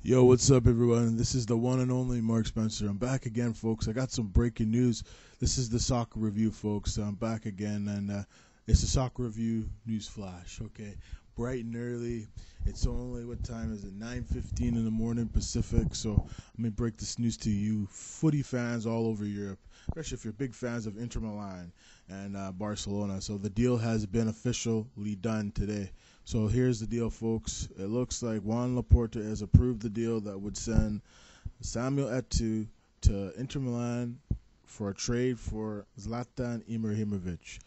Yo, what's up, everyone? This is the one and only Mark Spencer. I'm back again, folks. I got some breaking news. This is the soccer review, folks. I'm back again, and it's a soccer review news flash. Okay, bright and early. It's only, what time is it? 9:15 in the morning Pacific. So let me break this news to you, footy fans all over Europe, especially if you're big fans of Inter Milan and Barcelona. So the deal has been officially done today. So here's the deal, folks. It looks like Juan Laporta has approved the deal that would send Samuel Eto'o to Inter Milan for a trade for Zlatan Ibrahimovic,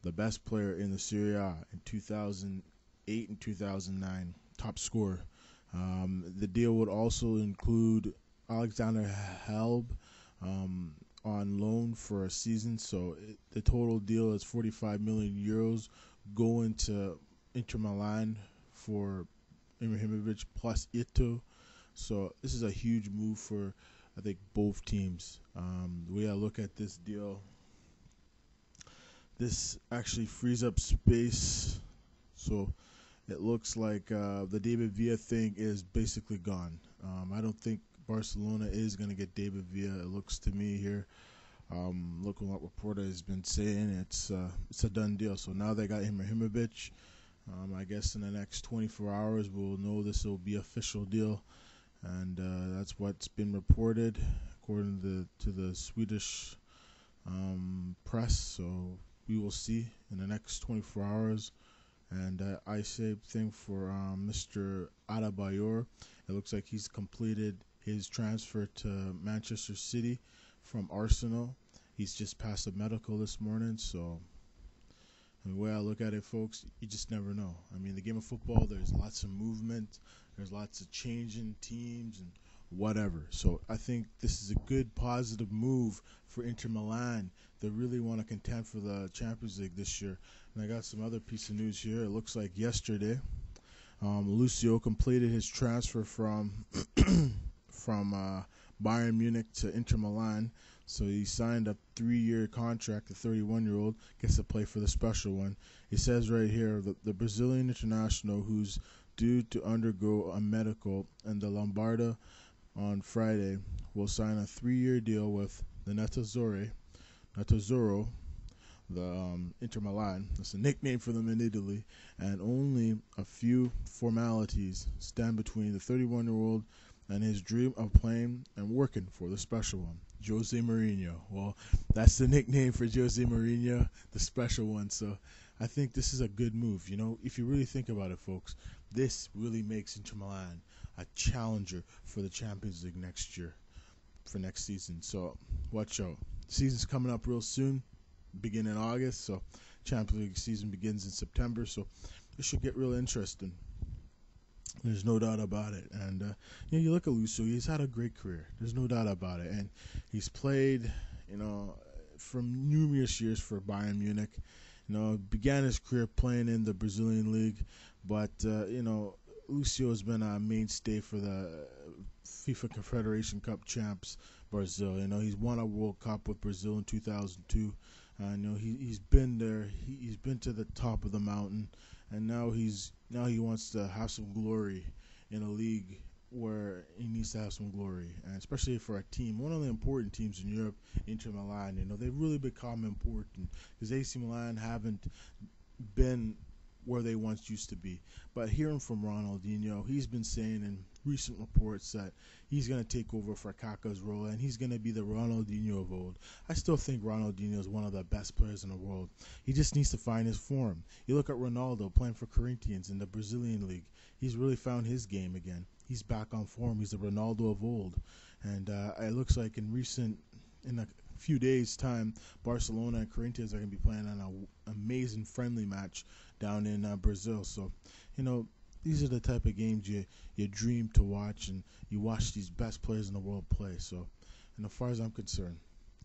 the best player in the Serie A in 2008 and 2009, top scorer. The deal would also include Alexander Halb on loan for a season. So the total deal is 45 million euros going to Inter Milan for Ibrahimovic plus Eto'o. So this is a huge move for, I think, both teams. The way I look at this deal, this actually frees up space. So it looks like the David Villa thing is basically gone. I don't think Barcelona is going to get David Villa. It looks to me here, looking what Laporta has been saying, it's a done deal. So now they got Ibrahimovic. I guess in the next 24 hours we'll know this will be official deal, and that's what's been reported according to the Swedish press. So we will see in the next 24 hours. And I say thing for Mr. Adebayor. It looks like he's completed his transfer to Manchester City from Arsenal. He's just passed a medical this morning, so the way I look at it, folks, you just never know. I mean, the game of football, there's lots of movement, there's lots of changing teams and whatever. So I think this is a good, positive move for Inter Milan. They really want to contend for the Champions League this year. And I got some other piece of news here. It looks like yesterday, Lucio completed his transfer from Bayern Munich to Inter Milan. So he signed a 3-year contract. The 31-year-old gets to play for the special one. He says right here, the Brazilian international, who's due to undergo a medical in the Lombarda on Friday, will sign a 3-year deal with the Nerazzurri, the Inter Milan. That's a nickname for them in Italy. And only a few formalities stand between the 31-year-old and his dream of playing and working for the special one, Jose Mourinho. Well, that's the nickname for Jose Mourinho, the special one. So I think this is a good move. You know, if you really think about it, folks, this really makes Inter Milan a challenger for the Champions League next year, for next season. So watch out. The season's coming up real soon, beginning in August. So Champions League season begins in September. So it should get real interesting. There's no doubt about it. And you look at Lucio, he's had a great career. There's no doubt about it. And he's played, for numerous years for Bayern Munich. Began his career playing in the Brazilian league. But, Lucio has been a mainstay for the FIFA Confederation Cup champs, Brazil. He's won a World Cup with Brazil in 2002. He's been there. He's been to the top of the mountain. And now he wants to have some glory in a league where he needs to have some glory, and especially for a team, one of the important teams in Europe, Inter Milan. They've really become important because AC Milan haven't been where they once used to be. But hearing from Ronaldinho, he's been saying in recent reports that he's going to take over for Kaká's role, and he's going to be the Ronaldinho of old. I still think Ronaldinho is one of the best players in the world. He just needs to find his form. You look at Ronaldo playing for Corinthians in the Brazilian league. He's really found his game again. He's back on form. He's the Ronaldo of old. And it looks like in a few days' time, Barcelona and Corinthians are going to be playing an amazing friendly match down in Brazil. So, these are the type of games you dream to watch, and you watch these best players in the world play. So, and as far as I'm concerned,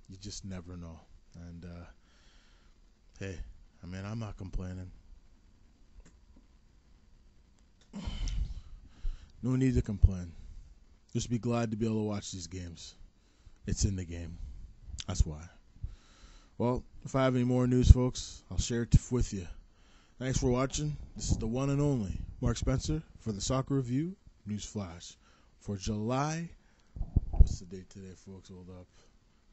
you just never know. And, hey, I'm not complaining. No need to complain. Just be glad to be able to watch these games. It's in the game. That's why. Well, if I have any more news, folks, I'll share it with you. Thanks for watching. This is the one and only Mark Spencer for the Soccer Review News Flash. for July. What's the date today, folks? Hold up.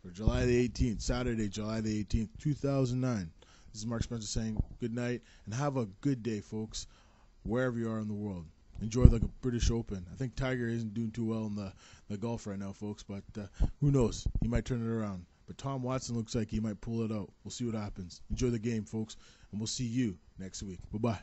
For July the 18th, Saturday, July the 18th, 2009. This is Mark Spencer saying good night and have a good day, folks, wherever you are in the world. Enjoy the British Open. I think Tiger isn't doing too well in the golf right now, folks, but who knows? He might turn it around. But Tom Watson looks like he might pull it out. We'll see what happens. Enjoy the game, folks, and we'll see you next week. Bye-bye.